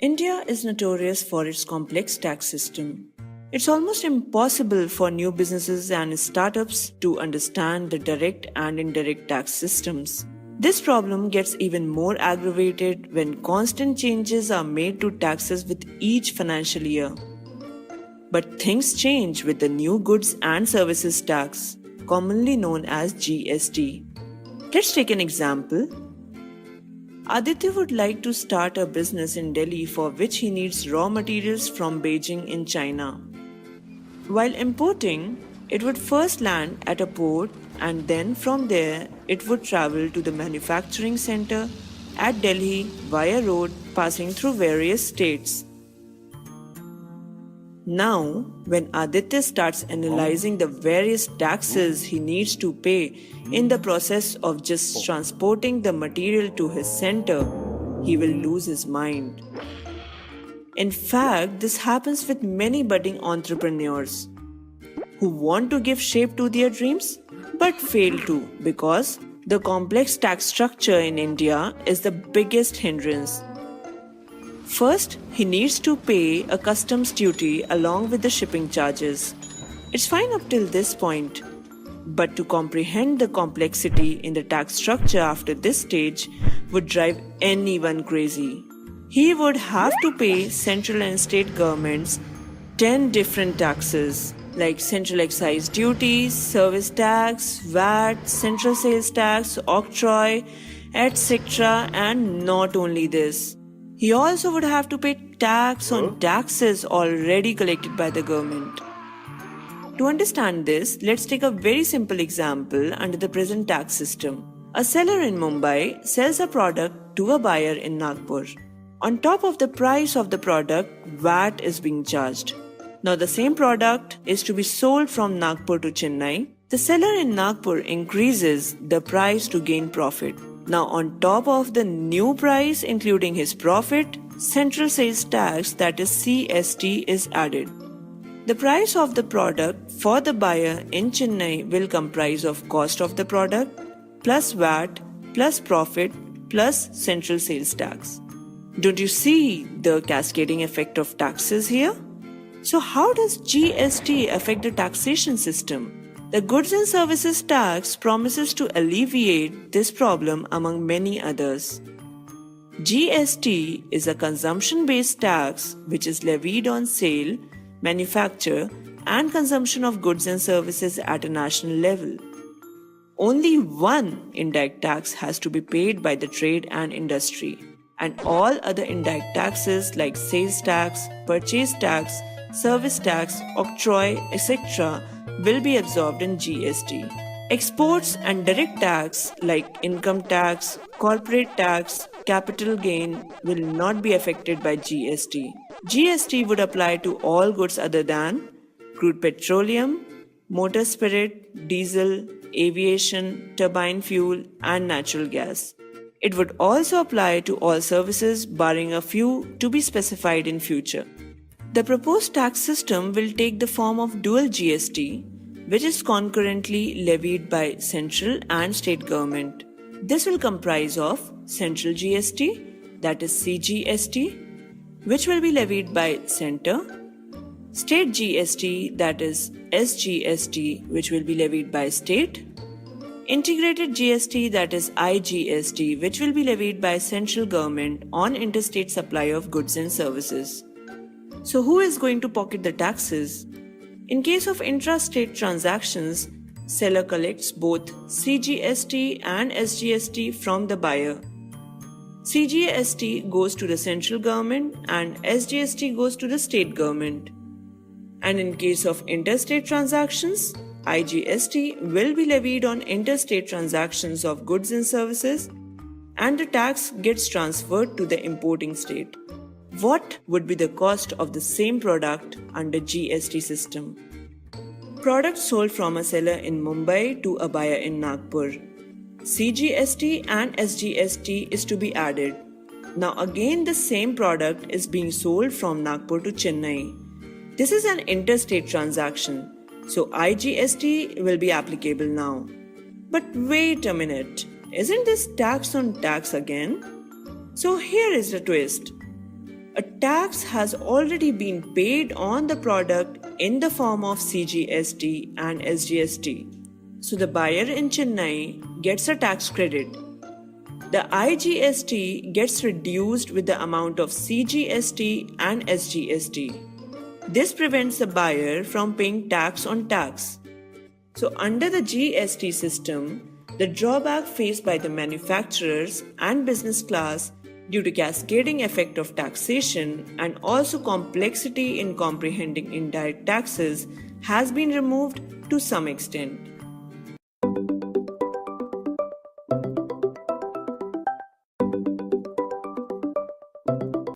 India is notorious for its complex tax system. It's almost impossible for new businesses and startups to understand the direct and indirect tax systems. This problem gets even more aggravated when constant changes are made to taxes with each financial year. But things change with the new goods and services tax, commonly known as GST. Let's take an example. Aditya would like to start a business in Delhi for which he needs raw materials from Beijing in China. While importing, it would first land at a port and then from there it would travel to the manufacturing center at Delhi via road passing through various states. Now, when Aditya starts analyzing the various taxes he needs to pay in the process of just transporting the material to his center, he will lose his mind. In fact, this happens with many budding entrepreneurs who want to give shape to their dreams but fail to because the complex tax structure in India is the biggest hindrance. First, he needs to pay a customs duty along with the shipping charges. It's fine up till this point, but to comprehend the complexity in the tax structure after this stage would drive anyone crazy. He would have to pay central and state governments 10 different taxes like central excise duties, service tax, VAT, central sales tax, octroi, etc. And not only this, he also would have to pay tax on taxes already collected by the government. To understand this, let's take a very simple example under the present tax system. A seller in Mumbai sells a product to a buyer in Nagpur. On top of the price of the product, VAT is being charged. Now the same product is to be sold from Nagpur to Chennai. The seller in Nagpur increases the price to gain profit. Now on top of the new price including his profit, central sales tax that is CST is added. The price of the product for the buyer in Chennai will comprise of cost of the product plus VAT plus profit plus central sales tax. Don't you see the cascading effect of taxes here? So how does GST affect the taxation system? The goods and services tax promises to alleviate this problem among many others. GST is a consumption-based tax which is levied on sale, manufacture, and consumption of goods and services at a national level. Only one indirect tax has to be paid by the trade and industry, and all other indirect taxes like sales tax, purchase tax, service tax, octroi, etc. will be absorbed in GST. Exports and direct tax like income tax, corporate tax, capital gain will not be affected by GST. GST would apply to all goods other than crude petroleum, motor spirit, diesel, aviation, turbine fuel, and natural gas. It would also apply to all services barring a few to be specified in future. The proposed tax system will take the form of dual GST, which is concurrently levied by central and state government. This will comprise of central GST, that is CGST, which will be levied by center, state GST, that is SGST, which will be levied by state, integrated GST, that is IGST, which will be levied by central government on interstate supply of goods and services. So who is going to pocket the taxes? In case of intra-state transactions, seller collects both CGST and SGST from the buyer. CGST goes to the central government and SGST goes to the state government. And in case of interstate transactions, IGST will be levied on interstate transactions of goods and services and the tax gets transferred to the importing state. What would be the cost of the same product under GST system? Products sold from a seller in Mumbai to a buyer in Nagpur. CGST and SGST is to be added. Now again the same product is being sold from Nagpur to Chennai. This is an interstate transaction, so IGST will be applicable now. But wait a minute, isn't this tax on tax again? So here is the twist. A tax has already been paid on the product in the form of CGST and SGST. So the buyer in Chennai gets a tax credit. The IGST gets reduced with the amount of CGST and SGST. This prevents the buyer from paying tax on tax. So, under the GST system, the drawback faced by the manufacturers and business class due to cascading effect of taxation and also complexity in comprehending indirect taxes has been removed to some extent.